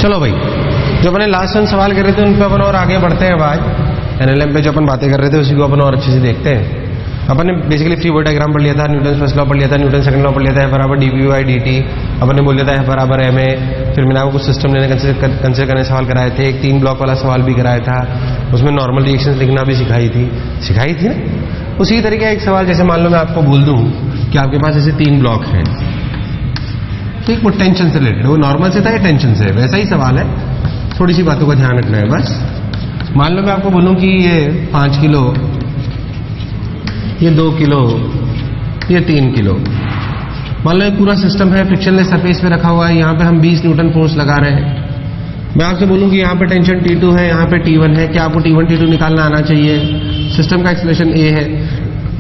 चलो भाई, जो अपने लास्ट टाइम सवाल कर रहे थे उन पे अपन और आगे बढ़ते हैं। आज एनएलएम पे जो अपन बातें कर रहे थे उसी को अपन और अच्छे से देखते हैं। अपन ने बेसिकली फ्री बॉडी डायग्राम पढ़ लिया था, न्यूटन फर्स्ट लॉ पढ़ लिया था, न्यूटन सेकंड लॉ पढ़ लिया था, F बराबर dp/dt। अपन ने बोल दिया था F बराबर ma। फिर मैंने आपको कुछ सिस्टम लेने कंसिडर करने सवाल कराए थे। एक 3 ब्लॉक वाला सवाल भी कराया था, उसमें नॉर्मल रिएक्शन लिखना भी सिखाई थी ना। उसी तरीके एक सवाल, जैसे मान लो मैं आपको बोल दूं कि आपके पास ऐसे 3 ब्लॉक हैं, ठीक, वो टेंशन से रिलेटेड, वो नॉर्मल से था या टेंशन से, वैसा ही सवाल है। थोड़ी सी बातों का ध्यान रखना है बस। मान लो मैं आपको बोलूं कि ये 5 किलो, ये 2 किलो, ये 3 किलो। मान लो एक पूरा सिस्टम है, फ्रिक्शनलेस सरफेस पे रखा हुआ है, यहाँ पे हम 20 न्यूटन फोर्स लगा रहे हैं। मैं आपसे बोलूं कि यहाँ पे टेंशन T2 है, यहाँ पे T1 है, क्या आपको T1 T2 निकालना आना चाहिए? सिस्टम का एक्सप्रेशन A है,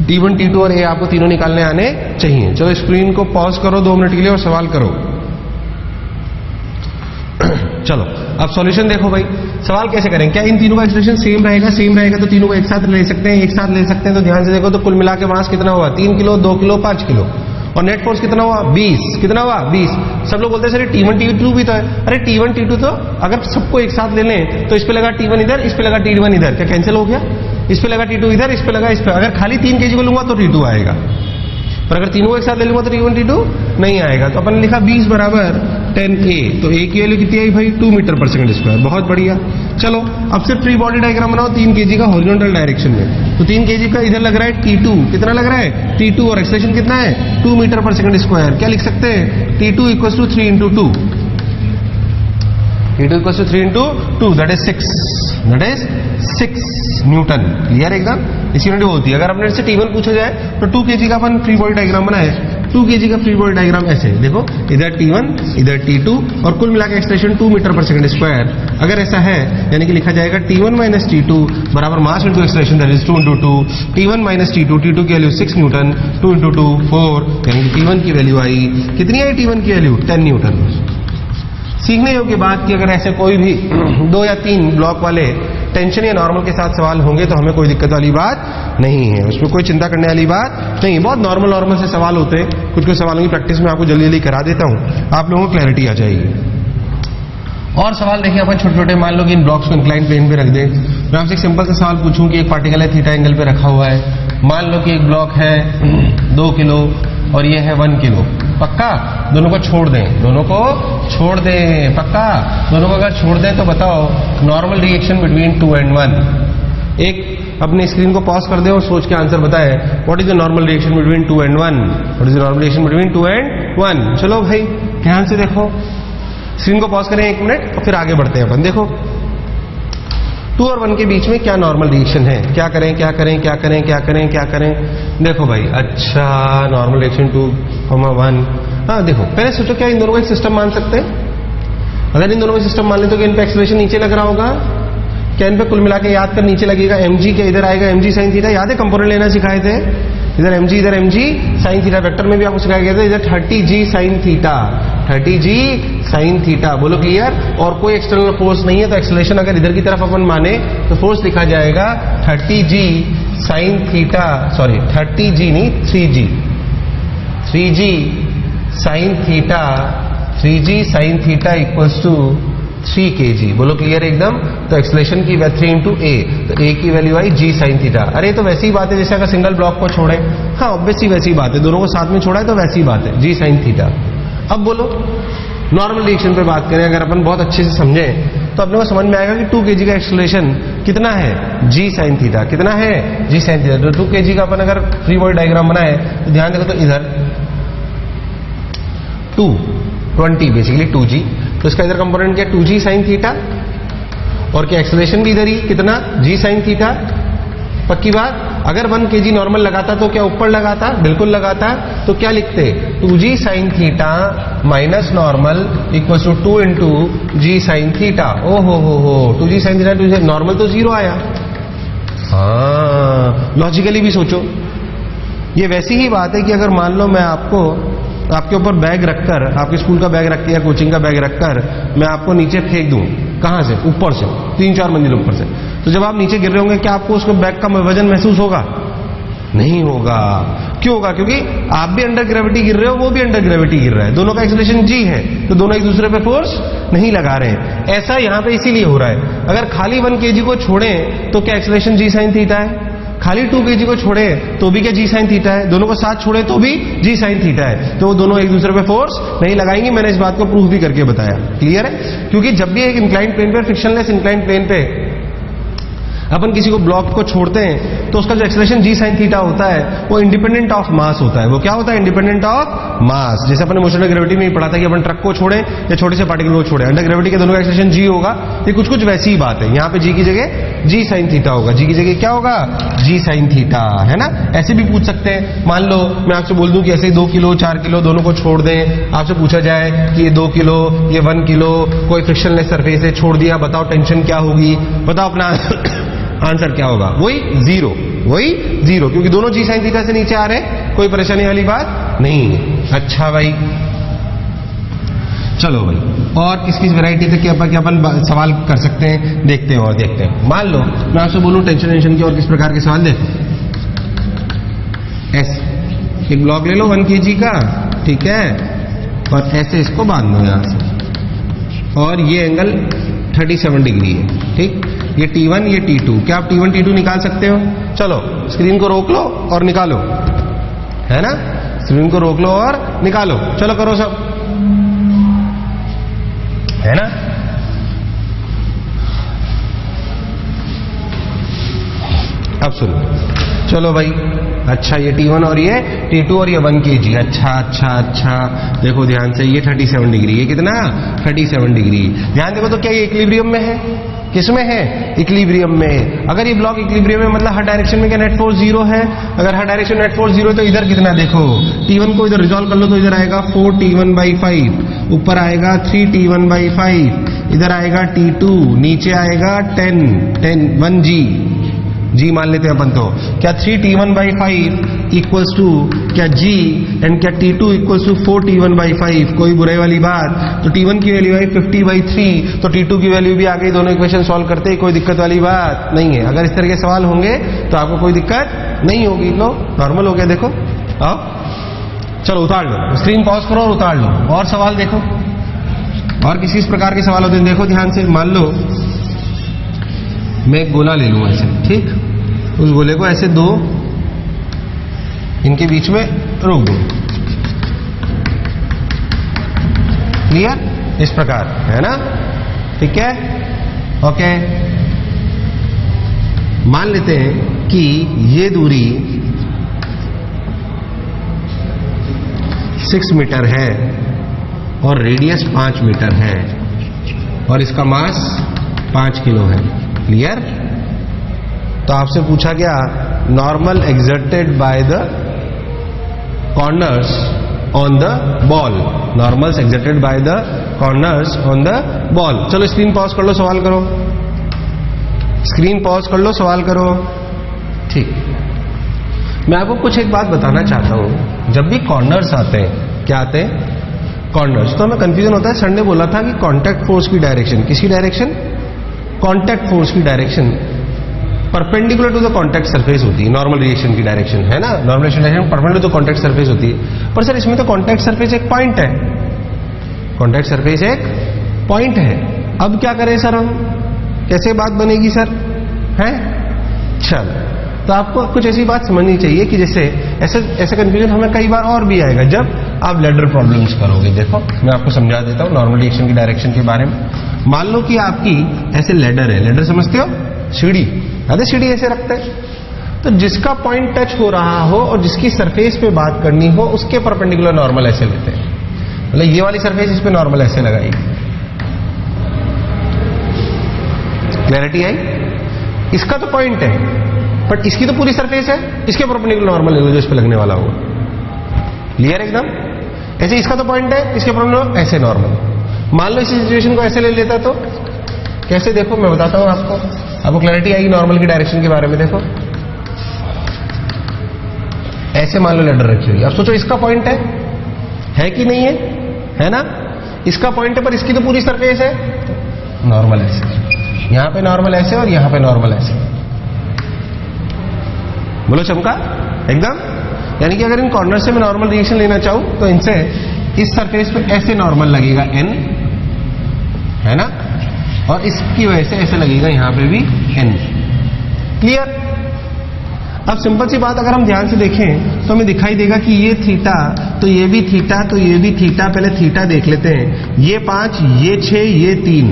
T1 T2 और A आपको तीनों निकालने आने चाहिए। चलो स्क्रीन को पॉज करो 2 मिनट के लिए और सवाल करो। चलो अब सॉल्यूशन देखो भाई। सवाल कैसे करें? क्या इन तीनों का एक्सप्रेशन सेम रहेगा तो तीनों को एक साथ ले सकते हैं। तो ध्यान से देखो, तो कुल मिला के मास कितना हुआ? 3 किलो, 2 किलो, 5 किलो। और नेट फोर्स कितना हुआ? 20। कितना हुआ? 20। सब लोग बोलते हैं सर T1 T2 भी तो है। अरे T1 T2 तो अगर सबको एक साथ ले लें तो इस पे लगा T1 इधर, इस पे लगा T1 इधर, क्या कैंसिल हो गया? इस पे लगा T2 इधर, इस पे लगा इस पे। अगर खाली 3 kg को लूंगा तो T2 आएगा, पर अगर तीनों को एक साथ ले लूंगा तो T1 T2 नहीं आएगा। तो अपन ने लिखा 20 बराबर 10A। तो A की वैल्यू कितनी आई भाई? 2 मीटर पर सेकंड स्क्वायर। बहुत बढ़िया। चलो अब से फ्री बॉडी डायग्राम बनाओ 3 kg का हॉरिजॉन्टल डायरेक्शन में। तो 3 kg का इधर लग रहा है T2। कितना लग रहा है? T2। और एक्सेलरेशन कितना है? 2 मीटर पर सेकंड स्क्वायर। क्या लिख सकते हैं? T2 equal to 3 × 2। T2 equal to 3 × 2, that is 6 newton. Clear एकदम? इसी यूनिट होती है। अगर अपने से T1 पूछा जाए तो 2 kg का अपन फ्री बॉडी डायग्राम बनाए। 2 kg का फ्री बॉडी डायग्राम ऐसे देखो, इधर T1 इधर T2 और कुल मिलाकर एक्सप्रेशन 2 मीटर पर सेकंड स्क्वायर। अगर ऐसा है यानी कि लिखा जाएगा T1 - T2 बराबर mass into expression, that is 2 × 2। T1 - T2 की वैल्यू 6 न्यूटन, 2 × 2 4, यानी कि T1 की वैल्यू आई कितनी आई? T1 की वैल्यू 10 न्यूटन। सीखने योग्य बात कि अगर ऐसे कोई भी 2 या 3 ब्लॉक वाले टेंशन या नॉर्मल के साथ सवाल होंगे तो हमें कोई दिक्कत वाली बात नहीं है, उसमें कोई चिंता करने वाली बात नहीं। बहुत नॉर्मल से सवाल होते हैं। कुछ सवालों की प्रैक्टिस में आपको जल्दी करा देता हूं, आप लोगों को क्लैरिटी आ जाएगी। और सवाल देखिए अपन छोटे-छोटे, मान लो कि इन ब्लॉक्स को इंक्लाइन प्लेन पे रख दें। मैं आपसे एक सिंपल सा सवाल पूछूं कि एक पार्टिकल है थीटा एंगल पे रखा हुआ है। मान लो कि एक ब्लॉक है 2 किलो और ये है 1 किलो। पक्का? दोनों को छोड़ दें, पक्का? दोनों को अगर छोड़ दें तो बताओ नॉर्मल रिएक्शन बिटवीन 2 and 1। एक अपनी स्क्रीन को पॉज कर दे और सोच के आंसर बताए। What is the normal reaction between 2 and 1? What is the normal reaction between 2 and 1? चलो भाई ध्यान से देखो, स्क्रीन को पॉज करें 1 मिनट और फिर आगे बढ़ते हैं अपन। देखो 2 और 1 के बीच में क्या नॉर्मल रिएक्शन है? क्या करें? देखो भाई, अच्छा नॉर्मल रिएक्शन 2, 1। हाँ देखो, पहले सोचो क्या इन दोनों को एक सिस्टम मान सकते हैं? अगर इन दोनों को सिस्टम मान ले तो क्या इन पे एक्सेलरेशन नीचे लग रहा होगा? क्या इन पे कुल मिला के याद कर नीचे लगेगा mg के, इधर आएगा mg sin थीटा। याद है कंपोनेंट लेना सिखाए थे? इधर mg sin थीटा। वेक्टर में भी आपको सिखाया गया था, इधर 30g sin theta, 30g sin theta. बोलो क्लियर? और कोई एक्सटर्नल फोर्स नहीं है तो एक्सेलरेशन अगर इधर की तरफ अपन माने तो फोर्स लिखा जाएगा 30g sin theta, sorry 30g नहीं 3g sin theta, 3g sin theta equals to 3 kg। बोलो क्लियर एकदम? तो एक्सेलरेशन की 3 × a, तो a की वैल्यू आई g sin थीटा। अरे तो वैसी ही बात है जैसे अगर सिंगल ब्लॉक को छोड़े। हाँ ऑब्वियसली वैसी बात है, दोनों को साथ में छोड़ा है तो वैसी बात है, g sin थीटा। अब बोलो नॉर्मल रिएक्शन पे बात करें, अगर अपन बहुत अच्छे से समझें तो अपने को समझ में आएगा कि 2 kg का एक्सेलरेशन कितना है? g sin theta. कितना है? g sin theta. तो 2 kg का अपन अगर फ्री बॉडी डायग्राम बनाए तो ध्यान देखो, तो इधर 220 बेसिकली 2g, तो इसका इधर कंपोनेंट क्या? 2g sin theta. और क्या एक्सेलरेशन भी इधर ही कितना? g sin theta. पक्की बात? अगर 1 kg नॉर्मल लगाता तो क्या ऊपर लगाता? बिल्कुल लगाता। तो क्या लिखते? 2g sin theta minus normal equal to 2 × g sin theta. ओ हो 2g sin थीटा, नॉर्मल तो 0 आया। हाँ लॉजिकली भी सोचो, ये वैसी ही बात है कि अगर मान लो मैं आपको आपके ऊपर बैग रखकर, आपके स्कूल का बैग रखकर या कोचिंग का बैग रखकर मैं आपको नीचे फेंक दूं। कहां से? ऊपर से, 3-4 मंजिल ऊपर से। तो जब आप नीचे गिर रहे होंगे क्या आपको उसको बैग का वजन महसूस होगा? नहीं होगा। क्यों होगा? क्योंकि आप भी अंडर ग्रेविटी गिर रहे हो, वो भी अंडर ग्रेविटी गिर रहा है, दोनों का एक्सेलरेशन जी है, तो दोनों एक दूसरे पे फोर्स नहीं लगा रहे हैं। ऐसा यहां पे इसीलिए हो रहा है। अगर खाली 1 kg को छोड़ें तो क्या एक्सेलरेशन जी साइन थीटा है? खाली 2 kg को छोड़े तो भी क्या जी साइन थीटा है? दोनों को साथ छोड़े तो भी जी साइन थीटा है। तो वो दोनों एक दूसरे पे फोर्स नहीं लगाएंगे। मैंने इस बात को प्रूफ भी करके बताया। क्लियर है? क्योंकि जब भी एक इंक्लाइंड प्लेन पे, फ्रिक्शनलेस इंक्लाइंड प्लेन पे अपन किसी को ब्लॉक को छोड़ते हैं तो उसका जो एक्सेलरेशन जी साइन थीटा होता है वो इंडिपेंडेंट ऑफ मास होता है। वो क्या होता है? Independent of mass. जैसे अपन ने मोशन ऑफ ग्रेविटी में ही पढ़ा था कि अपन ट्रक को छोड़े या छोटे से पार्टिकल को छोड़े, अंडर ग्रेविटी के दोनों का एक्सेलरेशन जी होगा। ये कुछ कुछ वैसी ही बात है। यहाँ पे जी की जगह जी साइन थीटा होगा, जी की जगह क्या होगा? जी साइन थीटा, है ना? ऐसे भी पूछ सकते हैं। मान लो मैं आपसे बोल दूं कि ऐसे 2 किलो 4 किलो दोनों को छोड़ दें, आपसे पूछा जाए कि ये 2 किलो ये 1 किलो कोई फ्रिक्शनलेस सरफेस है, छोड़ दिया, बताओ टेंशन क्या होगी? बताओ अपना आंसर क्या होगा? वही जीरो, वही जीरो, क्योंकि दोनों जी साइन थीटा से नीचे आ रहे हैं, कोई परेशानी वाली बात नहीं। अच्छा भाई, चलो भाई, और किस किस वैरायटी तक के अपन सवाल कर सकते हैं, देखते हैं और देखते हैं। मान लो मैं आपसे बोलूं टेंशन के और किस प्रकार के सवाल देखो। ऐसे एक ब्लॉक ले लो 1 kg का, ठीक है, और ऐसे इसको बांध दो यहां से, और ये एंगल 37 डिग्री है, ठीक। ये T1 ये T2, क्या आप T1 T2 निकाल सकते हो? चलो स्क्रीन को रोक लो और निकालो, है ना? स्क्रीन को रोक लो और निकालो, चलो करो सब, है ना? अब सुनो, चलो भाई, अच्छा ये T1 और ये T2 और ये 1 kg, अच्छा देखो ध्यान से, ये 37 डिग्री, ये कितना? 37 डिग्री। ध्यान देखो तो क्या ये इक्विलिब्रियम में है? किसमें है? इक्विलिब्रियम में। अगर ये ब्लॉक इक्विलिब्रियम में मतलब हर डायरेक्शन में क्या नेट फोर्स 0 है? अगर हर डायरेक्शन नेट फोर्स 0 है तो इधर कितना? देखो T1 को इधर रिजॉल्व कर लो तो इधर आएगा 4T1/5, ऊपर आएगा 3T1/5, इधर आएगा T2, नीचे आएगा 1G जी मान लेते हैं अपन तो। क्या 3T1/5 इक्वल्स टू क्या G एंड क्या T2 इक्वल्स टू 4T1/5? कोई बुराई वाली बात? तो T1 की वैल्यू आई 50/3, तो T2 की वैल्यू भी आ गई। दोनों इक्वेशन सॉल्व करते ही कोई दिक्कत वाली बात नहीं है। अगर इस तरह के सवाल होंगे तो आपको कोई दिक्कत नहीं होगी। लो नॉर्मल हो गया, देखो आओ, चलो उतार लो, स्क्रीन पॉज करो और उतार लो, और सवाल देखो, और किसी प्रकार के सवाल होते हैं। देखो ध्यान से, मान लो मैं एक गोला ले लूं ऐसे, ठीक, उस गोले को ऐसे दो इनके बीच में रोक दो, क्लियर? इस प्रकार, है ना? ठीक है, ओके। मान लेते हैं कि ये दूरी 6 मीटर है और रेडियस 5 मीटर है और इसका मास 5 किलो है, क्लियर? तो आपसे पूछा गया normal exerted by the corners on the ball, normals exerted by the corners on the ball. चलो स्क्रीन पॉज कर लो, सवाल करो, स्क्रीन पॉज कर लो, सवाल करो, ठीक। मैं आपको कुछ एक बात बताना चाहता हूं, जब भी कॉर्नर्स आते हैं, क्या आते हैं? कॉर्नर्स, तो हमें कंफ्यूजन होता है। सर ने बोला था कि कॉन्टैक्ट फोर्स की डायरेक्शन, किसकी डायरेक्शन? कॉन्टैक्ट फोर्स की direction perpendicular to the contact surface होती है, नॉर्मल रिएक्शन की डायरेक्शन, है ना? Normal reaction perpendicular to contact surface होती है। पर सर इसमें तो कॉन्टैक्ट सरफेस एक पॉइंट है, कॉन्टैक्ट सरफेस एक पॉइंट है। अब क्या करें सर, हम कैसे बात बनेगी सर? है, चल, तो आपको कुछ ऐसी बात समझनी चाहिए कि जैसे ऐसे कंफ्यूजन हमें कई बार और भी आएगा जब आप लैडर प्रॉब्लम्स करोगे। देखो मैं आपको समझा देता हूं नॉर्मल रिएक्शन की डायरेक्शन के बारे में। मान लो कि आपकी ऐसे लैडर है, लैडर समझते हो? सीढ़ी, अरे सीढ़ी ऐसे रखते हैं, तो जिसका पॉइंट टच हो रहा हो और जिसकी सरफेस पे बात करनी हो उसके परपेंडिकुलर नॉर्मल ऐसे लेते हैं। मतलब ये वाली सरफेस इस पे नॉर्मल ऐसे लगाएगी, क्लैरिटी आई? इसका तो पॉइंट है बट इसकी तो पूरी सरफेस है, इसके परपेंडिकुलर नॉर्मल ले लो जो इस पे लगने वाला होगा, क्लियर एकदम? ऐसे इसका तो पॉइंट है, इसके परपेंडिकुलर ऐसे नॉर्मल। मान लो इस सिचुएशन को ऐसे ले लेता तो कैसे? देखो मैं बताता हूं आपको क्लैरिटी आएगी नॉर्मल की डायरेक्शन के बारे में। देखो ऐसे मान लो लैडर रखी हुई, अब सोचो इसका पॉइंट है कि नहीं है? है ना? इसका पॉइंट है पर इसकी तो पूरी सरफेस है, नॉर्मल ऐसे, यहां पे नॉर्मल ऐसे और यहां पे नॉर्मल ऐसे। बोलो चमका एकदम? यानी कि अगर इन कॉर्नर से मैं नॉर्मल रिएक्शन लेना चाहूं तो इनसे इस सरफेस पे ऐसे नॉर्मल लगेगा n, है ना, और इसकी वजह से ऐसे लगेगा यहां पे भी n। क्लियर? अब सिंपल सी बात अगर हम ध्यान से देखें तो हमें दिखाई देगा कि ये थीटा तो ये भी थीटा तो ये भी थीटा। पहले थीटा देख लेते हैं। ये 5, ये 6, ये 3,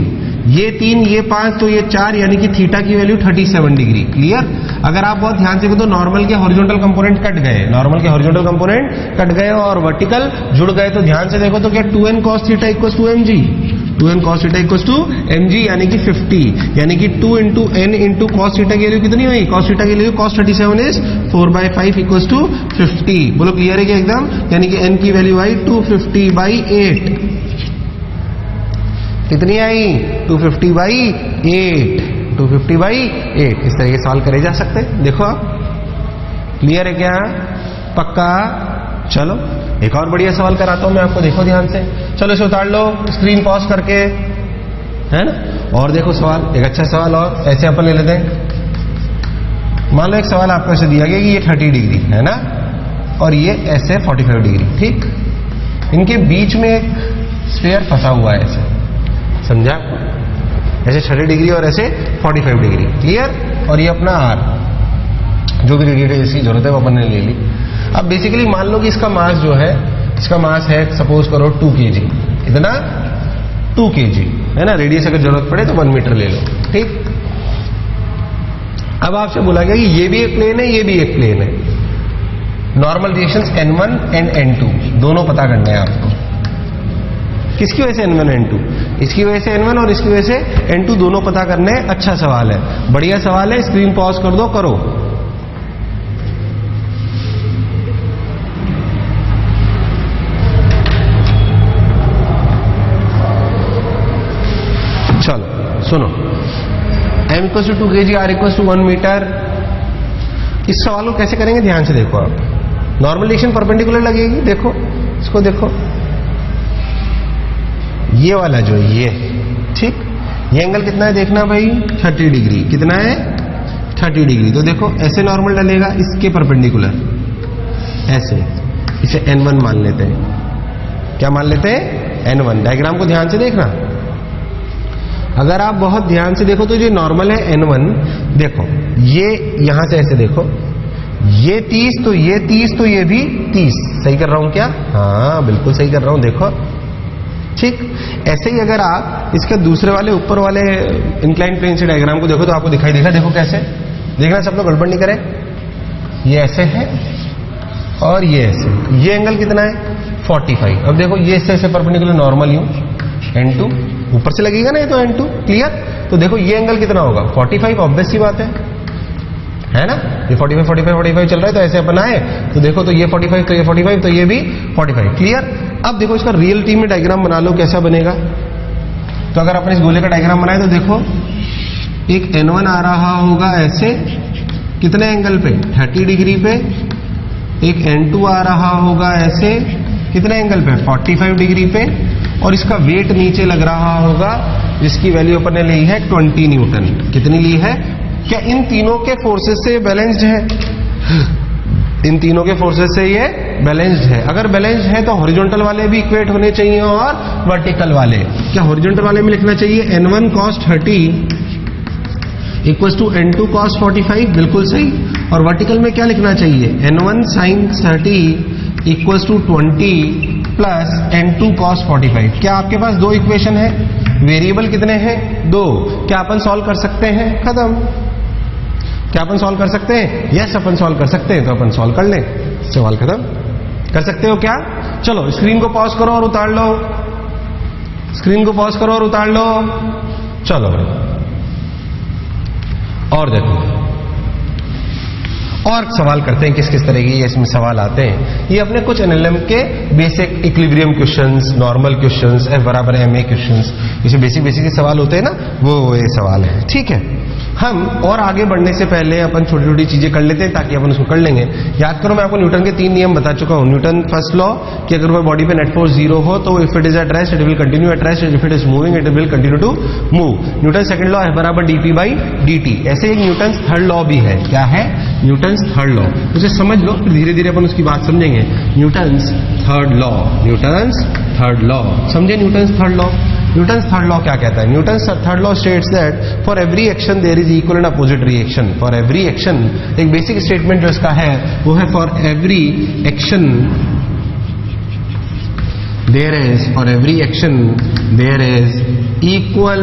ये 3, ये 5 तो ये 4, यानी कि थीटा की वैल्यू 37 डिग्री। क्लियर? अगर आप बहुत ध्यान से देखो तो नॉर्मल के हॉरिजॉन्टल कंपोनेंट कट गए, नॉर्मल के हॉरिजॉन्टल कंपोनेंट कट गए और वर्टिकल जुड़ गए। तो ध्यान से देखो तो क्या 2n cos theta equals to mg, 2n cos theta equals to mg, यानी कि 50, यानी कि 2 into n into cos theta की वैल्यू कितनी हुई? cos थीटा की value cos 37 is 4/5 equals to 50। बोलो क्लियर है क्या एकदम? यानी कि n की वैल्यू आई 250/8। कितनी आई? 250/8, 250/8। इस तरह के सवाल करे जा सकते हैं। देखो आप, क्लियर है क्या? पक्का? चलो एक और बढ़िया सवाल कराता हूं मैं आपको, देखो ध्यान से। चलो इसे उतार लो स्क्रीन पॉज करके, है ना। और देखो सवाल, एक अच्छा सवाल और ऐसे अपन ले लेते हैं। मान लो एक सवाल आपको ऐसे दिया गया कि ये 30 डिग्री है ना, और ये ऐसे 45 डिग्री, ठीक। इनके बीच में एक स्फीयर फंसा हुआ है ऐसे, समझा? ऐसे 30 डिग्री और ऐसे 45 डिग्री। क्लियर? और ये अपना आर, जो भी रेडिएटर इसकी जरूरत है वो अपन ने ले ली। अब बेसिकली मान लो कि इसका मास जो है, इसका मास है सपोज करो 2 kg। कितना? 2 kg, है ना। रेडियस अगर जरूरत पड़े तो 1 मीटर ले लो, ठीक। अब आपसे बोला गया कि ये भी एक प्लेन है, ये भी एक प्लेन है। Normal reactions n1 and n2 दोनों पता करने हैं आपको। किसकी वजह से n1 n2? इसकी वजह से n1 और इसकी वजह से n2 दोनों पता करने हैं। अच्छा सवाल है, बढ़िया सवाल है। स्क्रीन पॉज कर दो, करो। चलो सुनो, m equal to 2 kg, r equal to 1 metre. इस सवाल को कैसे करेंगे ध्यान से देखो आप। नॉर्मल रिएक्शन परपेंडिकुलर लगेगी, देखो इसको, देखो ये वाला जो है ये, ठीक। ये एंगल कितना है देखना भाई, 30 डिग्री। कितना है? 30 डिग्री। तो देखो ऐसे नॉर्मल डलेगा इसके परपेंडिकुलर, ऐसे। इसे n1 मान लेते हैं। क्या मान लेते हैं? n1। डायग्राम को ध्यान से देखना। अगर आप बहुत ध्यान से देखो तो जो नॉर्मल है n1, देखो ये यहां से ऐसे देखो, ये 30 तो ये 30 तो ये भी 30। सही कर रहा हूं क्या? हाँ बिल्कुल सही कर रहा हूं, देखो, ठीक। ऐसे ही अगर आप इसके दूसरे वाले ऊपर वाले इंक्लाइन प्लेन से डायग्राम को देखो तो आपको दिखाई देगा। देखो कैसे, देखना सब लोग गड़बड़ नहीं करें। ये ऐसे है और ये ऐसे। ये एंगल कितना है? 45। अब देखो ये इससे ऐसे परपेंडिकुलर नॉर्मल यूं n2 ऊपर से लगेगा ना, ये तो n2। क्लियर? तो देखो ये एंगल कितना होगा? 45। ऑब्वियस सी बात है ना। ये 45 45 45 चल रहा है, तो ऐसे अपन आए तो देखो तो ये 45 तो ये 45 तो ये भी 45। क्लियर? अब देखो इसका रियलिटी में डायग्राम बना लो, कैसा बनेगा। तो अगर अपन इस गोले का डायग्राम बनाए तो देखो एक n1 आ रहा होगा ऐसे, कितने एंगल पे? 30 डिग्री पे। एक n2 आ रहा होगा ऐसे, कितने एंगल पे? 45 डिग्री पे। और इसका वेट नीचे लग रहा होगा, जिसकी वैल्यू अपन ने ली है 20 न्यूटन। कितनी ली है? क्या इन तीनों के फोर्सेस से ये बैलेंस्ड है? इन तीनों के फोर्सेस से ये बैलेंस्ड है। अगर बैलेंस्ड है तो हॉरिजॉन्टल वाले भी इक्वेट होने चाहिए और वर्टिकल वाले। क्या हॉरिजॉन्टल वाले में लिखना चाहिए n1 cos 30 equals to n2 cos 45? बिल्कुल सही। और वर्टिकल में क्या लिखना चाहिए? n1 sin 30 equals to 20 plus n2 cos 45। क्या आपके पास दो इक्वेशन है? वेरिएबल कितने हैं? 2। क्या अपन सॉल्व कर सकते हैं? खत्म। क्या अपन सॉल्व कर सकते हैं? यस अपन सॉल्व कर सकते हैं। तो अपन सॉल्व कर लें, सवाल खत्म। कर सकते हो क्या? चलो स्क्रीन को पॉज करो और उतार लो, स्क्रीन को पॉज करो और उतार लो। चलो और देखो, और सवाल करते हैं किस किस तरह के इसमें सवाल आते हैं। ये अपने कुछ एनएलएम के basic equilibrium questions, normal questions, F बराबर ma क्वेश्चंस, इसे बेसिक के सवाल होते हैं ना, वो ये सवाल है। ठीक है, हम और आगे बढ़ने से पहले अपन छोटी छोटी चीजें कर लेते हैं ताकि अपन उसको कर लेंगे। याद करो मैं आपको न्यूटन के 3 नियम बता चुका हूं। न्यूटन फर्स्ट लॉ कि अगर वो बॉडी पे नेट फोर्स 0 हो तो if it is at rest it will continue at rest, if it is moving it will continue to move. Newton second law F बराबर dp बाई dt। ऐसे एक Newton third law भी है, क्या है? Newton's third law. उसे समझ लो, फिर धीरे धीरे अपन उसकी बात समझेंगे। Newton's third law, Newton's third law, समझे Newton's third law. Newton's third law क्या कहता है? Newton's third law states that for every action there is equal and opposite reaction. For every action, एक बेसिक स्टेटमेंट जो इसका है वो है for every action there is, for every action there is equal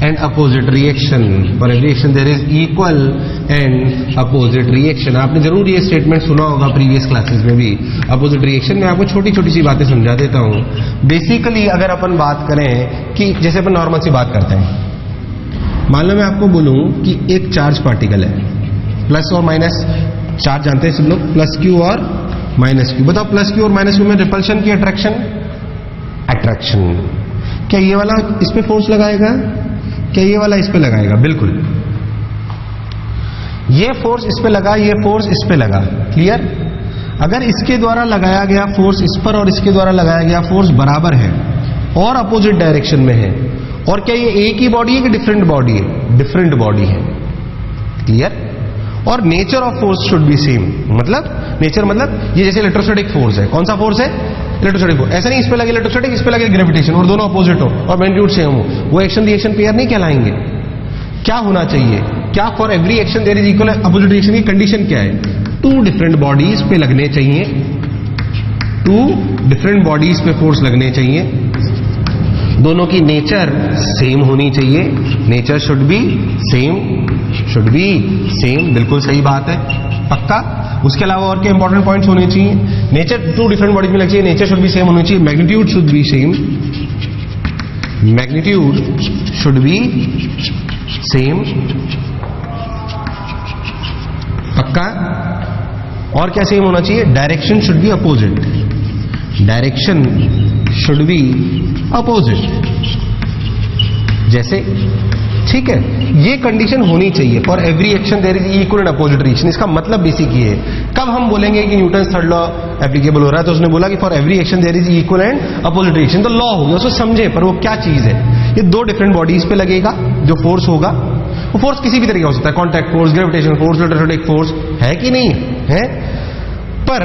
and opposite reaction. For every action there is equal and opposite reaction. आपने जरूर ये statement सुना होगा प्रीवियस क्लासेस में भी। अपोजिट रिएक्शन में आपको छोटी छोटी सी बातें समझा देता हूं। बेसिकली अगर अपन बात करें कि जैसे अपन नॉर्मल सी बात करते हैं, मान लो मैं आपको बोलूं कि एक चार्ज पार्टिकल है, प्लस और माइनस चार्ज जानते हैं सब लोग, प्लस क्यू और माइनस क्यू। बताओ प्लस क्यू और माइनस क्यू में रिपल्शन की अट्रैक्शन, अट्रैक्शन। क्या ये वाला इस पे फोर्स लगाएगा? क्या ये वाला इस पे लगाएगा? बिल्कुल। ये फोर्स इस पे लगा, ये फोर्स इस पे लगा। क्लियर? अगर इसके द्वारा लगाया गया फोर्स इस पर और इसके द्वारा लगाया गया फोर्स बराबर है और अपोजिट डायरेक्शन में है, और क्या ये एक ही बॉडी है कि डिफरेंट बॉडी है? डिफरेंट बॉडी है। क्लियर? और nature of force should be same. मतलब नेचर मतलब ये जैसे इलेक्ट्रोस्टैटिक फोर्स है, कौन सा फोर्स है? Electrostatic force. ऐसा नहीं इस पे लगे इलेक्ट्रोस्टैटिक, इस पे लगे ग्रेविटेशन, और दोनों अपोजिट हो और मैग्नीट्यूड सेम हो, वो एक्शन रिएक्शन पेयर नहीं कहलाएंगे। क्या होना चाहिए? क्या for every action there is equal opposite reaction की कंडीशन क्या है? टू डिफरेंट बॉडीज पे लगने चाहिए, टू डिफरेंट बॉडीज पे फोर्स लगने चाहिए, दोनों की नेचर सेम होनी चाहिए। Nature should be same, should be same. बिल्कुल सही बात है, पक्का। उसके अलावा और क्या इंपॉर्टेंट पॉइंट्स होने चाहिए? नेचर टू डिफरेंट बॉडीज में लग चाहिए, नेचर शुड बी सेम होनी चाहिए, magnitude should be same, magnitude should be same, पक्का। और क्या सेम होना चाहिए? Direction should be opposite, direction should be opposite. जैसे, ठीक है, ये कंडीशन होनी चाहिए। For every action there is equal and opposite reaction. इसका मतलब बेसिक ये है। कब हम बोलेंगे कि न्यूटन्स थर्ड लॉ एप्लीकेबल हो रहा है? तो उसने बोला कि for every action there is equal and opposite reaction. तो लॉ हो गया, उसको समझे। पर वो क्या चीज है? ये दो डिफरेंट बॉडीज पे लगेगा जो फोर्स होगा। वो फोर्स किसी भी तरीके हो सकता है, contact force, gravitation force, electrostatic force, है कि नहीं है? पर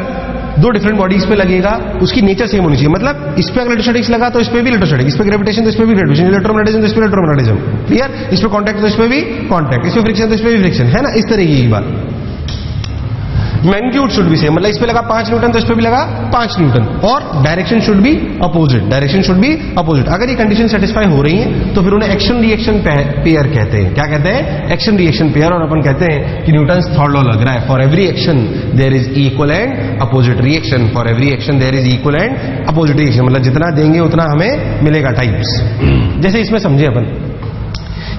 दो डिफरेंट बॉडीज पे लगेगा, उसकी नेचर सेम होनी चाहिए। मतलब इस पे अगर इलेक्ट्रोस्टैटिक्स लगा तो इस पे भी इलेक्ट्रोस्टैटिक, इस पे ग्रेविटेशन तो इस पे भी ग्रेविटेशन, इलेक्ट्रोमैग्नेटिज्म तो इस पे इलेक्ट्रोमैग्नेटिज्म। क्लियर? इस पे कॉन्टैक्ट तो इस पे भी कॉन्टैक्ट, इस पे फ्रिक्शन तो इस पे भी फ्रिक्शन, है ना? इस तरह की बात। मैग्नीट्यूड शुड बी सेम, मतलब इस पे लगा 5 न्यूटन तो इस पे भी लगा 5 न्यूटन, और direction should be opposite, direction should be opposite. अगर ये कंडीशन सेटिस्फाई हो रही है तो फिर उन्हें एक्शन रिएक्शन पेयर कहते हैं। क्या कहते हैं? Action reaction pair. और अपन कहते हैं कि न्यूटन्स थर्ड लॉ लग रहा है। For every action there is equal and opposite reaction, for every action there is equal and opposite reaction. मतलब जितना देंगे उतना हमें मिलेगा टाइप्स। जैसे इसमें समझे अपन,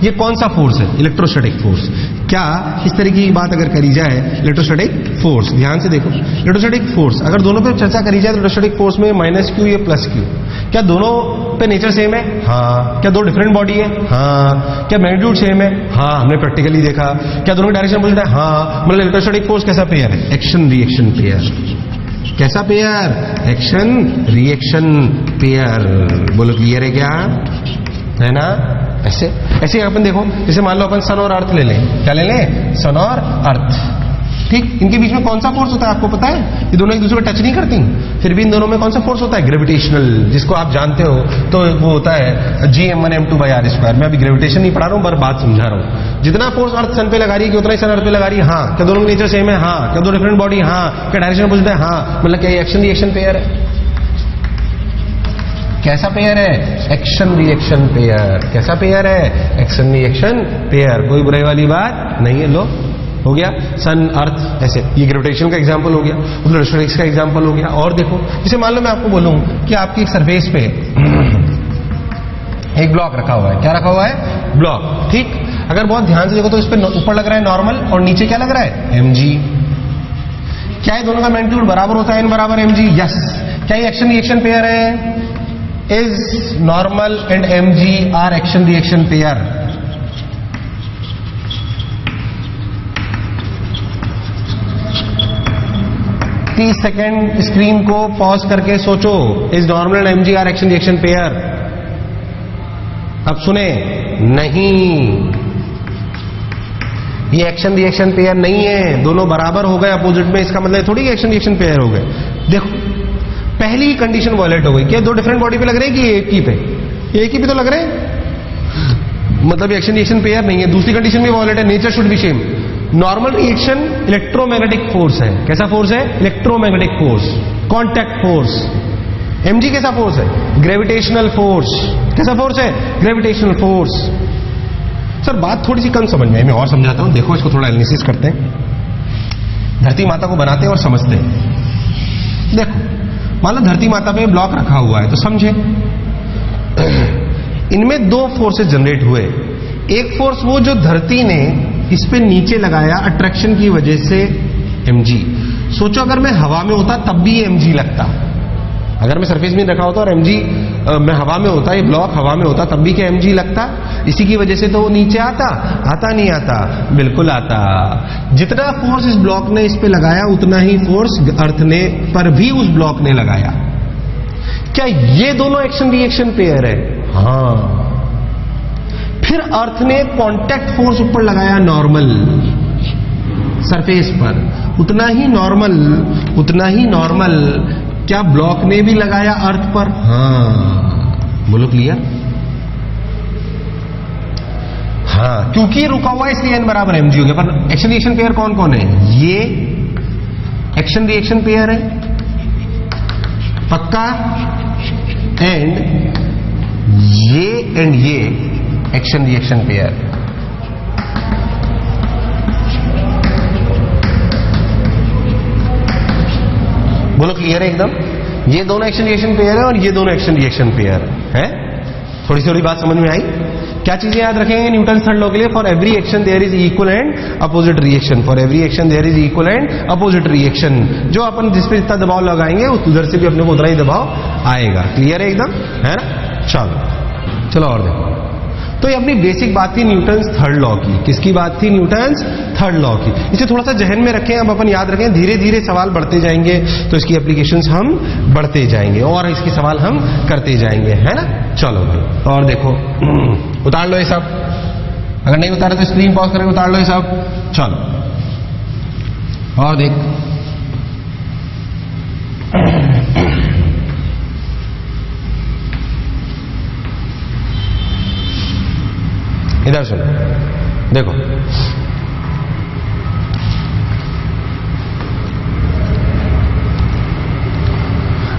ये कौन सा फोर्स है? Electrostatic force. क्या इस तरह की बात अगर करी जाए, इलेक्ट्रोस्टैटिक फोर्स, ध्यान से देखो, इलेक्ट्रोस्टैटिक फोर्स अगर दोनों पे चर्चा करी जाए तो इलेक्ट्रोस्टैटिक फोर्स में माइनस क्यू या प्लस क्यू, क्या दोनों पे नेचर सेम है? हाँ। क्या दो डिफरेंट बॉडी है? हाँ। क्या मैग्नीट्यूड सेम है? हाँ, हमने प्रैक्टिकली देखा। क्या दोनों की डायरेक्शन अपोजिट है? हाँ। मतलब इलेक्ट्रोस्टैटिक फोर्स कैसा पेयर है? Action reaction pair. कैसा पेयर? Action reaction pair. बोलो क्लियर है क्या? है ना? ऐसे ऐसे अपन देखो, जैसे मान लो अपन सन और अर्थ ले लें। क्या ले लें? सन और अर्थ। ठीक, इनके बीच में कौन सा फोर्स होता है आपको पता है? ये दोनों एक दूसरे को टच नहीं करती, फिर भी इन दोनों में कौन सा फोर्स होता है? ग्रेविटेशनल, जिसको आप जानते हो। तो वो होता है Gm1m2/r²। मैं अभी ग्रेविटेशन नहीं पढ़ा रहा हूं, पर बात समझा रहा हूं। जितना फोर्स अर्थ सन पे लगा रही है उतना ही सन अर्थ पे लगा रही है। हाँ। क्या दोनों की नेचर सेम है? हाँ। क्या दो डिफरेंट बॉडी? हाँ। क्या डायरेक्शन अपोजिट है? हाँ। मतलब क्या एक्शन रिएक्शन पेयर है? कैसा पेयर है? Action reaction pair. कैसा पेयर है? Action reaction pair. कोई बुराई वाली बात नहीं है। लो, हो गया सन अर्थ। ऐसे ये ग्रेविटेशन का एग्जांपल हो गया, इलेक्ट्रोस्टैटिक्स का एग्जांपल हो गया। और देखो, जैसे मान लो मैं आपको बोलूं कि आपकी एक सरफेस पे एक ब्लॉक रखा हुआ है। क्या रखा हुआ है? ब्लॉक। ठीक, अगर बहुत ध्यान से देखो तो इस पे ऊपर लग रहा है नॉर्मल और नीचे क्या लग रहा है? mg। क्या ये दोनों का मैग्नीट्यूड बराबर होता है? n बराबर mg? यस। क्या ये एक्शन रिएक्शन पेयर है? Is normal and mg are action reaction pair? तीस सेकेंड स्क्रीन को पॉज करके सोचो। Is normal and mg are action reaction pair? अब सुने, नहीं। ये एक्शन रिएक्शन पेयर नहीं है, दोनों बराबर हो गए अपोजिट में, इसका मतलब थोड़ी एक्शन रिएक्शन पेयर हो गए। देखो पहली कंडीशन वॉयलेट हो गई। क्या दो डिफरेंट बॉडी पे लग रहे हैं कि एक ही पे? एक ही पे तो लग रहे हैं, मतलब एक्शन रिएक्शन पेयर नहीं है। दूसरी कंडीशन भी वॉयलेट है, nature should be same. Normal reaction electromagnetic force है। कैसा फोर्स है? Electromagnetic force, contact force. mg कैसा फोर्स है? Gravitational force. कैसा फोर्स है? Gravitational force. सर बात थोड़ी सी कम समझ में आई, मैं और समझाता हूं। देखो इसको थोड़ा एनालिसिस करते हैं, धरती माता को बनाते हैं और समझते हैं। देखो मान लो धरती माता पे ब्लॉक रखा हुआ है, तो समझे इनमें दो फोर्सेस जनरेट हुए। एक फोर्स वो जो धरती ने इस पे नीचे लगाया अट्रैक्शन की वजह से, mg। सोचो अगर मैं हवा में होता तब भी ये mg लगता। अगर मैं सरफेस में रखा होता और mg मैं हवा में होता, ये ब्लॉक हवा में होता, तब भी क्या mg लगता? इसी की वजह से तो वो नीचे आता नहीं आता? बिल्कुल आता। जितना फोर्स इस ब्लॉक ने इस पे लगाया उतना ही फोर्स अर्थ ने पर भी उस ब्लॉक ने लगाया। क्या ये दोनों एक्शन रिएक्शन पेयर है? हाँ। फिर अर्थ ने कांटेक्ट फोर्स ऊपर लगाया नॉर्मल सरफेस पर, उतना ही नॉर्मल क्या ब्लॉक ने भी लगाया अर्थ पर? हाँ। बोलो क्लियर? हाँ, क्योंकि रुका हुआ इसलिए n बराबर mg हो गया। पर एक्शन रिएक्शन पेयर कौन कौन है? ये एक्शन रिएक्शन पेयर है पक्का, एंड ये एक्शन रिएक्शन पेयर। बोलो क्लियर है एकदम? ये दोनों एक्शन रिएक्शन पेयर है और ये दोनों एक्शन रिएक्शन पेयर है। थोड़ी थोड़ी बात समझ में आई? क्या चीजें याद रखेंगे न्यूटन थर्ड लॉ के लिए? For every action there is equal and opposite reaction. For every action there is equal and opposite reaction. जो अपन जिस पे जितना दबाव लगाएंगे उधर से भी अपने को उतना ही दबाव आएगा। क्लियर है एकदम? है ना? चलो और देखो। तो ये अपनी बेसिक बात थी न्यूटन्स थर्ड लॉ की। किसकी बात थी? न्यूटन्स थर्ड लॉ की। इसे थोड़ा सा जहन में रखें, अब अपन याद रखें। धीरे धीरे सवाल बढ़ते जाएंगे तो इसकी एप्लीकेशंस हम बढ़ते जाएंगे और इसके सवाल हम करते जाएंगे, है ना? चलो भाई और देखो, उतार लो ये सब। अगर नहीं उतारे तो स्क्रीन पॉज करके उतार लो ये सब। चलो और देख, इधर सुनो, देखो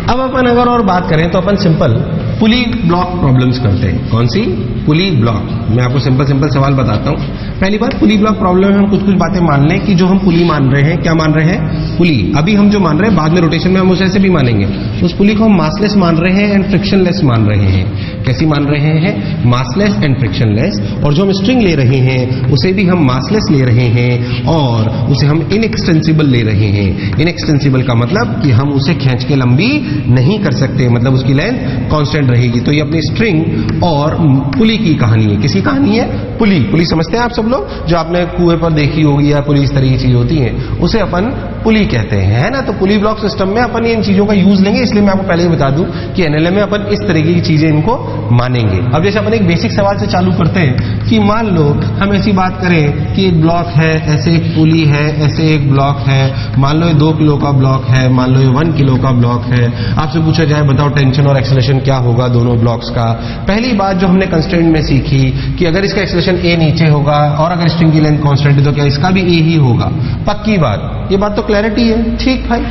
अब अपन अगर और बात करें तो अपन सिंपल पुली ब्लॉक प्रॉब्लम्स करते हैं। कौन सी? पुली ब्लॉक। मैं आपको सिंपल सवाल बताता हूं। पहली बात, पुली ब्लॉक प्रॉब्लम में हम कुछ बातें मान लें कि जो हम पुली मान रहे हैं, क्या मान रहे हैं? पुली। अभी हम जो मान रहे हैं बाद में रोटेशन में हम उसे ऐसे भी मानेंगे। उस पुली को हम मासलेस मान रहे हैं एंड फ्रिक्शनलेस मान रहे हैं। कैसी मान रहे हैं? Massless and frictionless. और जो हम स्ट्रिंग ले रहे हैं उसे भी हम मासलेस ले रहे हैं और उसे हम इनएक्सटेंसिबल ले रहे हैं। इनएक्सटेंसिबल का मतलब कि हम उसे खींच के लंबी नहीं कर सकते, मतलब उसकी लेंथ कांस्टेंट रहेगी। तो ये अपनी स्ट्रिंग और पुली की कहानी है। किसकी कहानी है? पुली समझते हैं आप सब लोग, जो आपने कुएं पर देखी होगी या पुली इस तरह की चीज होती है, उसे अपन पुली कहते हैं, है ना? तो पुली ब्लॉक सिस्टम में अपन इन चीजों का यूज लेंगे, इसलिए मैं आपको पहले ही बता दूं कि एनएलएम में अपन इस तरीके की चीजें इनको मानेंगे। अब जैसे अपन एक बेसिक सवाल से चालू करते हैं कि मान लो हम ऐसी बात करें कि एक ब्लॉक है, ऐसे एक पुली है, ऐसे एक ब्लॉक है, मान लो ये 2 किलो का ब्लॉक है, मान लो ये 1 किलो का ब्लॉक है। आपसे पूछा जाए बताओ टेंशन और एक्सेलरेशन क्या होगा दोनों ब्लॉक्स का। पहली बात जो हमने कंस्ट्रेंट में सीखी कि अगर इसका एक्सेलरेशन ए नीचे होगा और अगर स्ट्रिंग की लेंथ कांस्टेंट है तो क्या इसका भी ए ही होगा? पक्की बात, ये बात तो क्लैरिटी है। ठीक भाई,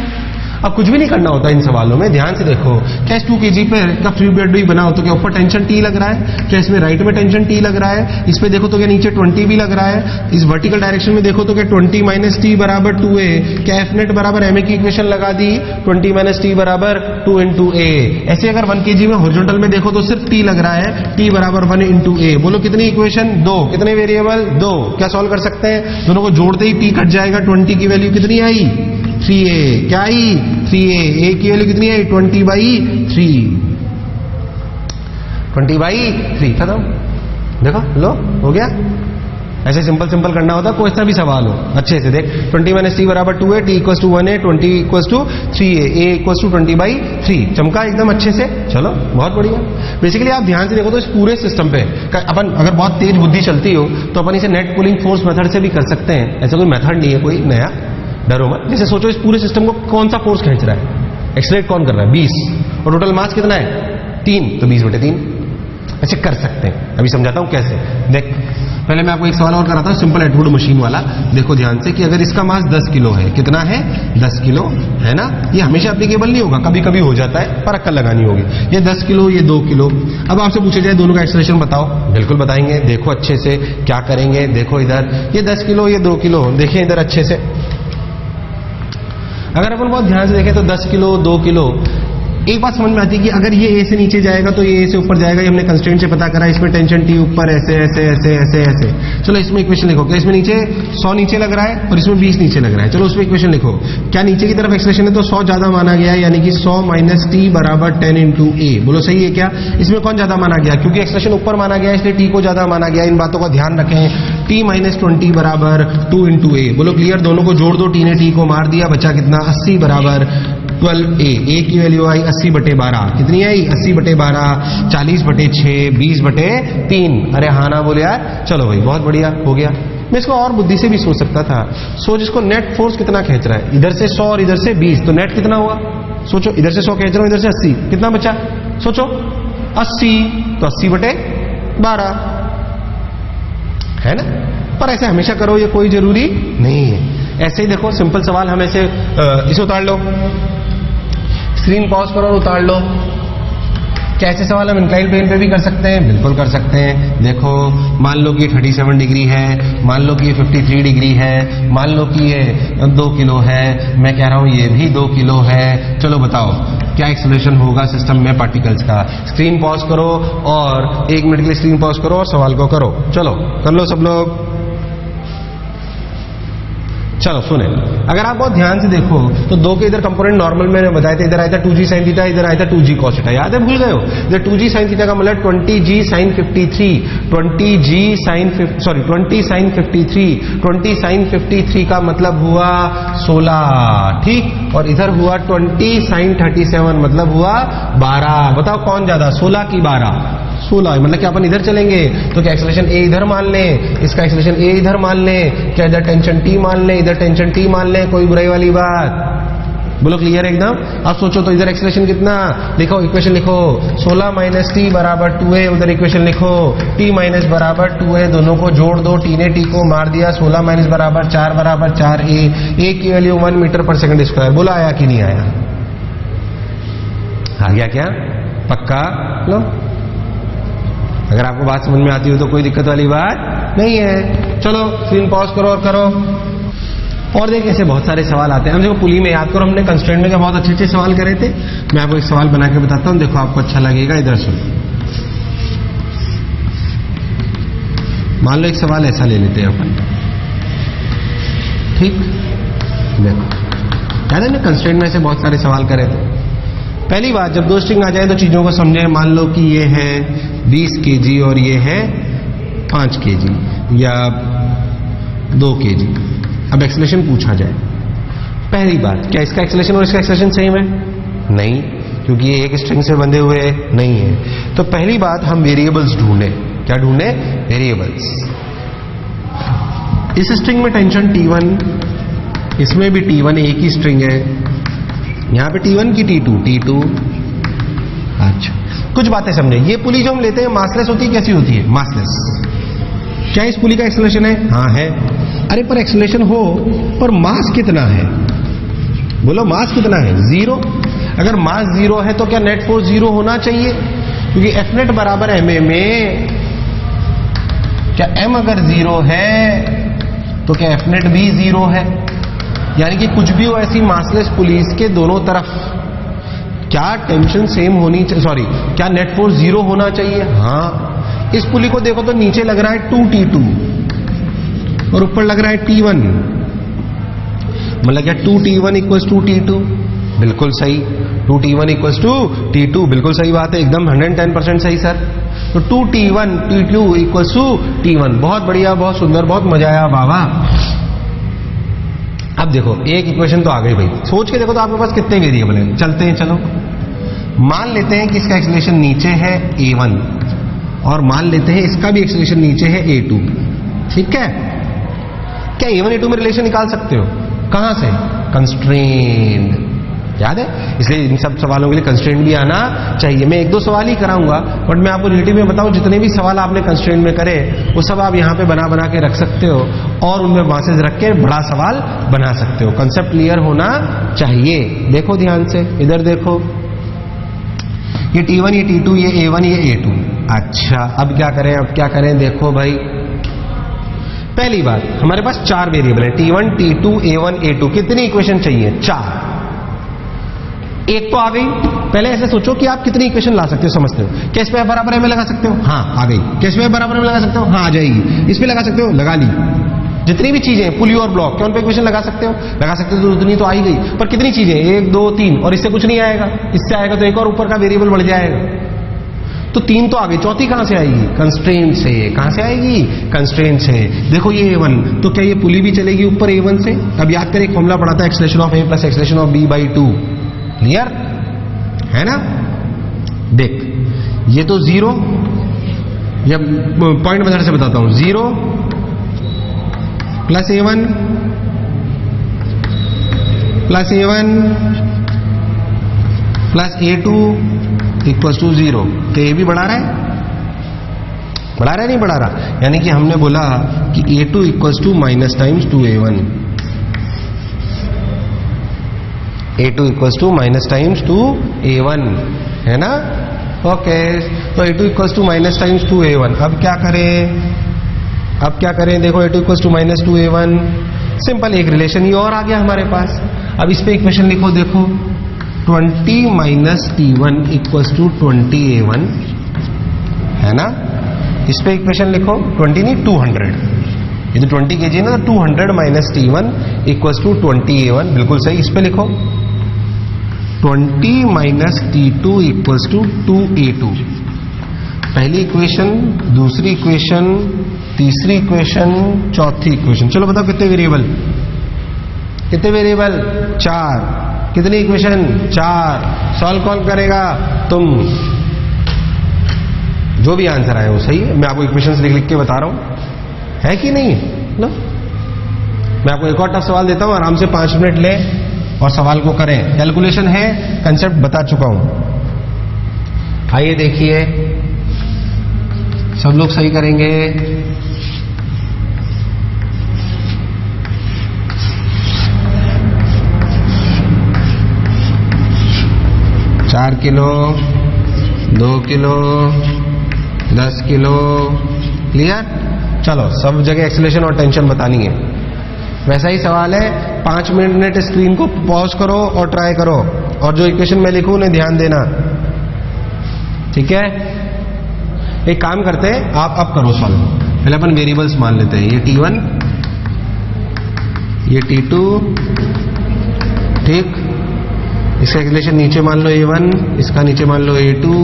अब कुछ भी नहीं करना होता इन सवालों में। ध्यान से देखो, क्या इस 2 kg पे का फ्री बॉडी बनाओ तो क्या ऊपर टेंशन टी लग रहा है? क्या इसमें राइट में टेंशन टी लग रहा है? इस पे देखो तो क्या नीचे 20 भी लग रहा है? इस वर्टिकल डायरेक्शन में देखो तो क्या 20 - t बराबर 2a। क्या एफ नेट बराबर एम ए की इक्वेशन लगा दी, 20 - t बराबर 2 × a। ऐसे अगर 1 kg में हॉरिजॉन्टल में देखो तो सिर्फ t लग रहा है, t बराबर 1 × a। बोलो कितनी इक्वेशन? 2। कितने वेरिएबल? 2। क्या सॉल्व कर सकते हैं? दोनों को जोड़ते ही t कट जाएगा। 20 की वैल्यू कितनी आई? 3a। क्या आई? 3a। a की वैल्यू कितनी आई? 20/3। 20/3 खत्म। देखो लो हो गया। ऐसे सिंपल सिंपल करना होता, कोई सा भी सवाल हो अच्छे से देख। 20 - t बराबर 2a, t equal to 1a, 20 equal to 3a, a equal to 20/3। चमका एकदम अच्छे से। चलो बहुत बढ़िया। बेसिकली आप ध्यान से देखो तो इस पूरे सिस्टम पे अपन अगर बहुत तेज बुद्धि चलती हो तो अपन इसे नेट पुलिंग फोर्स मेथड से भी कर सकते हैं। ऐसा कोई मेथड नहीं है कोई नया, डरो मत। जैसे सोचो इस पूरे सिस्टम को कौन सा फोर्स खींच रहा है, एक्सलेट कौन कर रहा है, 20, और टोटल मास कितना है 3, तो 20/3 ऐसे कर सकते हैं। अभी समझाता हूं कैसे। देख पहले मैं आपको एक सवाल और कराता हूं, सिंपल एटवुड मशीन वाला। देखो ध्यान से कि अगर इसका मास 10 किलो है, कितना है 10 किलो है ना। ये हमेशा एप्लीकेबल नहीं होगा, कभी कभी हो जाता है, पर अक्ल लगानी होगी। ये 10 किलो, ये 2 किलो। अब आपसे पूछा जाए दोनों का एक्सेलरेशन बताओ, बिल्कुल बताएंगे। देखो अच्छे से क्या करेंगे, देखो इधर ये 10 किलो, ये 2 किलो, देखिए इधर अच्छे से। अगर अपन बहुत ध्यान से देखें तो 10 किलो 2 किलो, एक बात समझ में आती है कि अगर ये ए से नीचे जाएगा तो ये ए से ऊपर जाएगा। ये हमने कंस्ट्रेंट से पता करा। इसमें टेंशन टी ऊपर ऐसे ऐसे ऐसे ऐसे ऐसे। चलो इसमें इक्वेशन लिखो। क्या इसमें नीचे 100 नीचे लग रहा है और इसमें 20 नीचे लग रहा है। चलो उसमें इक्वेशन लिखो। क्या नीचे की तरफ एक्सप्रेशन है तो 100 ज्यादा माना गया है, यानी कि 100 - t बराबर 10 × a। बोलो सही है क्या? इसमें कौन ज्यादा माना गया? क्योंकि एक्सप्रेशन ऊपर माना गया इसलिए टी को ज्यादा माना गया। इन बातों का ध्यान रखें। t - 20 बराबर 2 × a। बोलो क्लियर। दोनों को जोड़ दो, टी ने टी को मार दिया, बचा कितना 80 बराबर 12a। a की वैल्यू आई 80/12। कितनी आई 80/12, 40/6, 20/3। अरे हाँ ना बोले यार। चलो भाई बहुत बढ़िया हो गया। मैं इसको और बुद्धि से भी सोच सकता था। सोच इसको नेट फोर्स कितना खींच रहा है, इधर से 100 और इधर से 20, तो नेट कितना हुआ सोचो। इधर से 100 खींच रहा हूं, इधर से 80, कितना बचा सोचो 80, तो 80/12 है ना। पर ऐसे हमेशा करो ये कोई जरूरी नहीं है। ऐसे ही देखो सिंपल सवाल हम ऐसे इसे उतार लो, स्क्रीन पॉज करो और उतार लो। क्या ऐसे सवाल हम इंक्लाइन प्लेन पे भी कर सकते हैं? बिल्कुल कर सकते हैं। देखो मान लो कि 37 डिग्री है, मान लो कि ये 53 डिग्री है, मान लो कि ये 2 किलो है, मैं कह रहा हूं ये भी 2 किलो है। चलो बताओ क्या एक्सेलरेशन होगा सिस्टम में पार्टिकल्स का। स्क्रीन पॉज करो और 1 मिनट के लिए स्क्रीन पॉज करो और सवाल को करो। चलो कर लो सब लोग। चलो सुने, अगर आप बहुत ध्यान से देखो तो 2 के इधर कंपोनेंट नॉर्मल मैंने बताया था। इधर आया था 2g sin थीटा, इधर आया था 2g cos थीटा। याद है? भूल गए हो? इधर 2g sin थीटा का मतलब 20g sin 53, 20 sin 53, 20 sin 53 का मतलब हुआ 16, ठीक। और इधर हुआ 20 sin 37 मतलब हुआ 12। बताओ कौन ज्यादा, 16 की 12? 16। मतलब क्या अपन इधर चलेंगे तो क्या एक्सेलरेशन ए इधर मान लें, इसका एक्सेलरेशन ए इधर मान लें, क्या इधर टेंशन टी मान लें, इधर टेंशन टी मान लें, कोई बुराई वाली बात? बोलो क्लियर एकदम। अब सोचो तो इधर एक्सेलरेशन कितना, लिखो इक्वेशन लिखो 16 - t बराबर 2a। उधर इक्वेशन लिखो t - बराबर 2a। दोनों को जोड़ दो, टी ने टी को मार दिया, 16 - बराबर 4 बराबर 4a। a की वैल्यू 1 मीटर/सेकंड²। बोला आया कि नहीं आया? आ गया क्या? पक्का? लो अगर आपको बात समझ में आती हो तो कोई दिक्कत वाली बात नहीं है। चलो स्क्रीन पॉज करो और करो। और देखिए ऐसे बहुत सारे सवाल आते हैं। हम देखो पुली में याद करो, हमने कंस्ट्रेंट में क्या बहुत अच्छे अच्छे सवाल करे थे। मैं आपको एक सवाल बना के बताता हूं, देखो आपको अच्छा लगेगा। इधर सुनो, मान लो एक सवाल ऐसा ले लेते हैं अपन, ठीक। देखो याद है ना कंस्ट्रेंट में ऐसे बहुत सारे सवाल करे थे। पहली बात, जब 2 स्ट्रिंग आ जाए तो चीजों को समझे। मान लो कि ये है 20 kg और ये है 5 kg या 2 kg। अब एक्सेलरेशन पूछा जाए, पहली बात, क्या इसका एक्सेलरेशन और इसका एक्सेलरेशन सेम है? नहीं, क्योंकि ये एक स्ट्रिंग से बंधे हुए नहीं है। तो पहली बात हम वेरिएबल्स ढूंढे। क्या ढूंढे? वेरिएबल्स। इस स्ट्रिंग में टेंशन T1, इसमें भी T1, एक ही स्ट्रिंग है। यहां पे T1 की T2। अच्छा, कुछ बातें समझे। ये पुली जो हम लेते हैं मासलेस होती है, कैसी होती है? मासलेस। क्या इस पुली का एक्सेलरेशन है? हाँ है। अरे पर एक्सेलरेशन हो, पर मास कितना है? बोलो मास कितना है? 0। अगर मास 0 है तो क्या नेट फोर्स 0 होना चाहिए? क्योंकि F नेट बराबर ma में, क्या m अगर 0 है तो क्या F नेट भी 0 है? यानी कि कुछ भी हो ऐसी मासलेस पुलिस के दोनों तरफ क्या टेंशन सेम होनी चाहिए, सॉरी क्या नेट फोर्स 0 होना चाहिए? हाँ। इस पुली को देखो तो नीचे लग रहा है 2T2 और ऊपर लग रहा है T1। मतलब क्या 2T1 = T2? बिल्कुल सही। 2T1 = T2 बिल्कुल सही बात है, एकदम 110% सही सर। तो 2t1 t2 equals to t1। बहुत बढ़िया, बहुत सुंदर, बहुत मजा आया बाबा। अब देखो एक इक्वेशन तो आ गई भाई, सोच के देखो तो आपके पास कितने वेरिएबल हैं। चलते हैं, चलो मान लेते हैं कि इसका एक्सेलरेशन नीचे है a1 और मान लेते हैं इसका भी एक्सेलरेशन नीचे है a2। ठीक है, क्या a1 a2 में रिलेशन निकाल सकते हो? कहां से? कंस्ट्रेंट, याद है? इसलिए इन सब सवालों के लिए कंस्ट्रेंट भी आना चाहिए। मैं एक दो सवाल ही कराऊंगा, बट मैं आपको रिलेटिव में बताऊं, जितने भी सवाल आपने कंस्ट्रेंट में करे वो सब आप यहां पे बना बना के रख सकते हो और उनमें मासेज रख के बड़ा सवाल बना सकते हो। कंसेप्ट क्लियर होना चाहिए। देखो ध्यान से, इधर देखो, ये t1, ये t2, ये a1, ये a2। अच्छा, अब क्या करें? अब क्या करें? देखो भाई, पहली बात, हमारे पास 4 वेरिएबल है, t1, t2, a1, a2। कितनी इक्वेशन चाहिए? 4। एक तो आ गई। पहले ऐसे सोचो कि आप कितनी इक्वेशन ला सकते हो, समझते हो? क्या इस पे बराबर में लगा सकते हो? हाँ, आ गई। क्या इस पे बराबर में लगा सकते हो? हाँ, आ जाएगी। इस पे लगा सकते हो? लगा ली। जितनी भी चीजें, पुली और ब्लॉक, क्या उन पे इक्वेशन लगा सकते हो? लगा सकते हो, तो उतनी तो आ ही गई। पर कितनी चीजें? 1 2 3, और इससे कुछ नहीं आएगा। इससे आएगा तो एक और ऊपर का वेरिएबल बढ़ जाएगा। तो 3 तो आ गई, चौथी कहां से आएगी? कंस्ट्रेंट से। कहां से आएगी? कंस्ट्रेंट से। देखो ये a1, तो क्या ये पुली भी चलेगी ऊपर a1 से? अब याद करें, एक फॉर्मूला पढ़ा था, acceleration of a plus acceleration of b by 2। Clear है ना? देख, ये तो 0, या पॉइंट मेथड से बताता हूं, 0 plus a1 plus a1 plus a2 equals to 0। तो ये भी बढ़ा रहा है? बढ़ा रहा है, नहीं बढ़ा रहा? यानी कि हमने बोला कि a2 equals to minus times 2a1, a2 equals to minus times 2a1, है ना? ओके, तो a2 equals to minus times 2a1। अब क्या करें? अब क्या करें? देखो, a2 equals to minus 2a1, simple एक रिलेशन ये और आ गया हमारे पास। अब इस पे इक्वेशन लिखो, देखो 20 minus t1 equals to 20a1, है ना? इस पे इक्वेशन लिखो, 20 नहीं 200, ये तो 20 kg ना, तो 200 minus t1 equals to 20a1, बिल्कुल सही। इस पे लिखो 20 minus t2 equals to 2a2। पहली इक्वेशन, दूसरी इक्वेशन, तीसरी इक्वेशन, चौथी इक्वेशन। चलो बताओ कितने वेरिएबल? कितने वेरिएबल? 4। कितनी इक्वेशन? 4। सॉल्व कौन करेगा? तुम। जो भी आंसर आए वो सही है। मैं आपको इक्वेशंस लिख लिख के बता रहा हूं, है कि नहीं ना? मैं आपको एक और टफ सवाल देता हूं, आराम से 5 मिनट ले और सवाल को करें। कैलकुलेशन है, कंसेप्ट बता चुका हूं। आइए देखिए, सब लोग सही करेंगे। 4 किलो, 2 किलो, 10 किलो। क्लियर? चलो, सब जगह एक्सेलरेशन और टेंशन बतानी है। वैसा ही सवाल है, 5 मिनट स्क्रीन को पॉज करो और ट्राई करो, और जो इक्वेशन मैं लिखूं उन्हें ध्यान देना। ठीक है? एक काम करते हैं, आप अब करो सॉल्व। पहले अपन वेरिएबल्स मान लेते हैं, ये t1, ये t2, ठीक। इसका एक्सेलरेशन नीचे मान लो a1, इसका नीचे मान लो a2,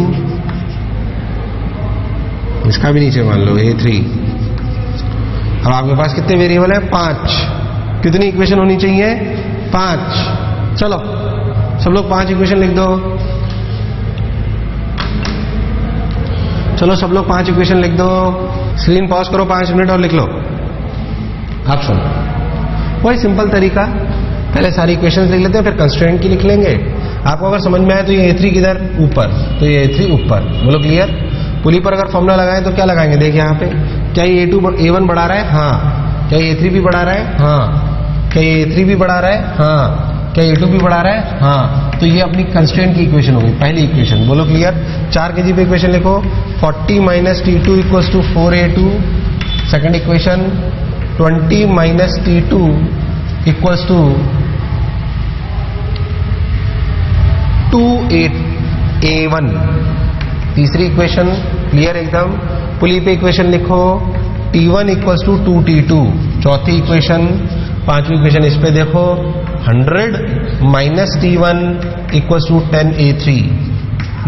इसका भी नीचे मान लो a3। अब आपके पास कितने वेरिएबल है? 5। कितनी इक्वेशन होनी चाहिए? 5। चलो सब लोग 5 इक्वेशन लिख दो। चलो सब लोग 5 इक्वेशन लिख दो। स्क्रीन पॉज करो 5 मिनट और लिख लो। आप सुनो, वही सिंपल तरीका, पहले सारी इक्वेशंस लिख लेते हैं, फिर कंस्ट्रेंट की लिख लेंगे। आपको अगर समझ में आए तो ये a3 किधर? ऊपर, तो ये a3 ऊपर। बोलो क्लियर? पुली पर अगर फॉर्मूला लगाएं तो क्या लगाएंगे? देखिए यहाँ पे, क्या ये a1 बढ़ा रहा है? हाँ। क्या ये a3 भी बढ़ा रहा है? हाँ। क्या ये a3 भी बढ़ा रहा है? हाँ। क्या a2 भी बढ़ा रहा है? हाँ। तो ये अपनी कंस्ट्रेंट की इक्वेशन होगी, पहली इक्वेशन। बोलो क्लियर? 4 kg पे इक्वेशन लिखो, 40 minus t2 equals to 4a2। Second equation, 20 minus t2 equals to 2a1। तीसरी इक्वेशन, क्लियर एकदम? पुली पे इक्वेशन लिखो, t1 इक्वल्स टू 2t2। चौथी इक्वेशन, पांचवी इक्वेशन इस पे देखो, 100 minus t1 equals to 10a3।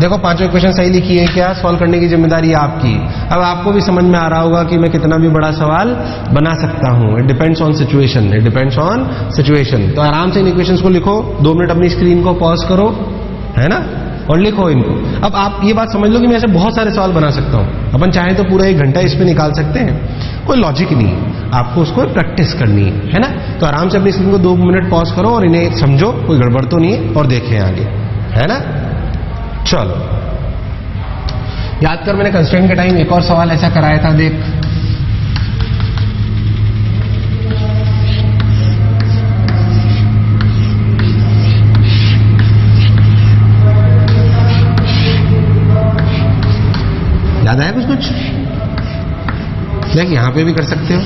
देखो पांचों इक्वेशन सही लिखी है क्या, सॉल्व करने की जिम्मेदारी आपकी। अब आपको भी समझ में आ रहा होगा कि मैं कितना भी बड़ा सवाल बना सकता हूं। It depends on situation, it depends on situation. तो आराम से इन इक्वेशंस को लिखो, 2 मिनट अपनी स्क्रीन को पॉज करो, है ना, और लिखो इनको। अब आप ये बात समझ लो कि मैं ऐसे बहुत सारे सवाल बना सकता हूं। अपन चाहे तो पूरा 1 घंटा इस पे निकाल सकते हैं, कोई लॉजिक नहीं, आपको उसको प्रैक्टिस करनी है ना। तो आराम से अपनी स्क्रीन को 2 मिनट पॉज करो और इन्हें समझो, कोई गड़बड़ तो नहीं है, और देखें आगे, है ना। चलो याद कर, मैंने कंस्ट्रेंट के टाइम एक और सवाल ऐसा कराया था, देख। याद आया कुछ? देख यहां पे भी कर सकते हो,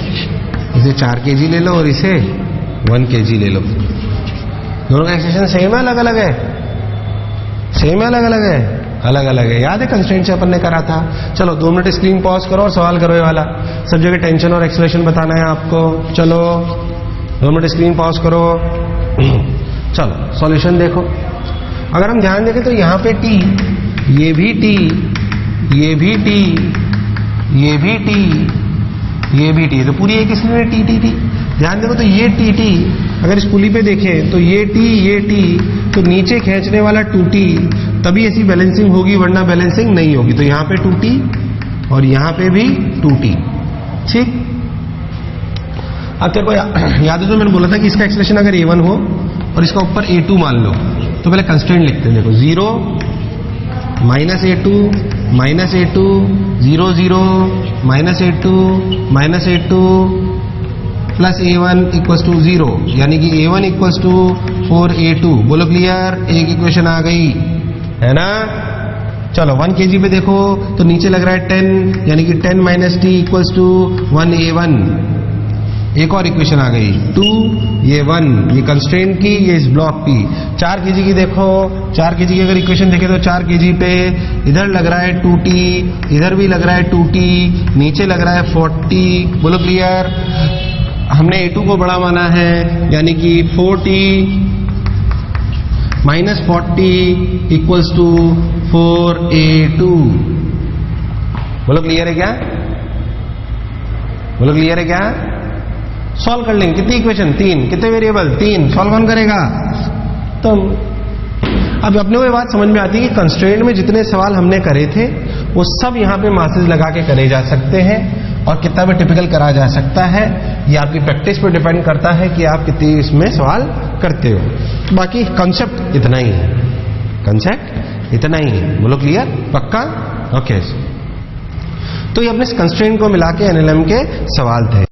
इसे 4 kg ले लो और इसे 1 kg ले लो। दोनों का एक्सप्रेशन सेम है अलग अलग है? सेम है अलग अलग है? अलग अलग है। याद है कंस्ट्रेंट से अपन ने करा था। चलो 2 मिनट स्क्रीन पॉज करो और सवाल करो ये वाला। सब जगह टेंशन और एक्सेलरेशन बताना है आपको। चलो 2 मिनट स्क्रीन पॉज करो। चलो सॉल्यूशन देखो। अगर हम ध्यान देखें तो यहां पे टी, ये भी टी, ये भी टी, ये भी टी, ये भी टी, तो पूरी एक स्क्रीन में टी टी टी। ध्यान देखो तो ये टी टी, अगर इस पुली पे देखें तो ये टी, तो नीचे खींचने वाला 2t, तभी ऐसी बैलेंसिंग होगी, वरना बैलेंसिंग नहीं होगी। तो यहां पे 2t और यहां पे भी 2t, ठीक। अब तेरे को याद है तो मैंने बोला था कि इसका एक्सप्रेशन अगर a1 हो और इसका ऊपर a2 मान लो, तो पहले कंस्ट्रेंट लिखते हैं। देखो 0 -a2 -a2 0 0 -a2 plus a1 equals to 0, यानी कि a1 इक्वल्स टू 4a2। बोलो क्लियर, एक इक्वेशन आ गई, है ना। चलो 1 kg पे देखो तो नीचे लग रहा है 10, यानी कि 10 - t इक्वल्स टू 1a1। एक और इक्वेशन आ गई 2, ये 1, ये कंस्ट्रेंट की, ये इस ब्लॉक की। 4 kg की देखो, 4 kg की अगर इक्वेशन देखें तो 4 kg पे इधर लग रहा है 2t, इधर भी लग रहा है 2t, नीचे लग रहा है 40। बोलो क्लियर। हमने a2 को बड़ा माना है, यानी कि 4t - 40 इक्वल्स टू 4a2। बोलो क्लियर है क्या? बोलो क्लियर है क्या? सॉल्व कर लेंगे। कितनी इक्वेशन? 3। कितने वेरिएबल? 3। सॉल्व कौन करेगा? तुम। अब अपने को ये बात समझ में आती है कि कंस्ट्रेंट में जितने सवाल हमने करे थे वो सब यहां पे मार्क्स लगा के करे जा सकते हैं और कितना भी टिपिकल करा जा सकता है। ये आपकी प्रैक्टिस पर डिपेंड करता है कि आप कितनी इसमें सवाल करते हो। बाकी कंसेप्ट इतना ही है, कंसेप्ट इतना ही है। बोलो क्लियर? पक्का? ओके। तो ये अपने कंस्ट्रेंट को मिला के एनएलएम के सवाल थे।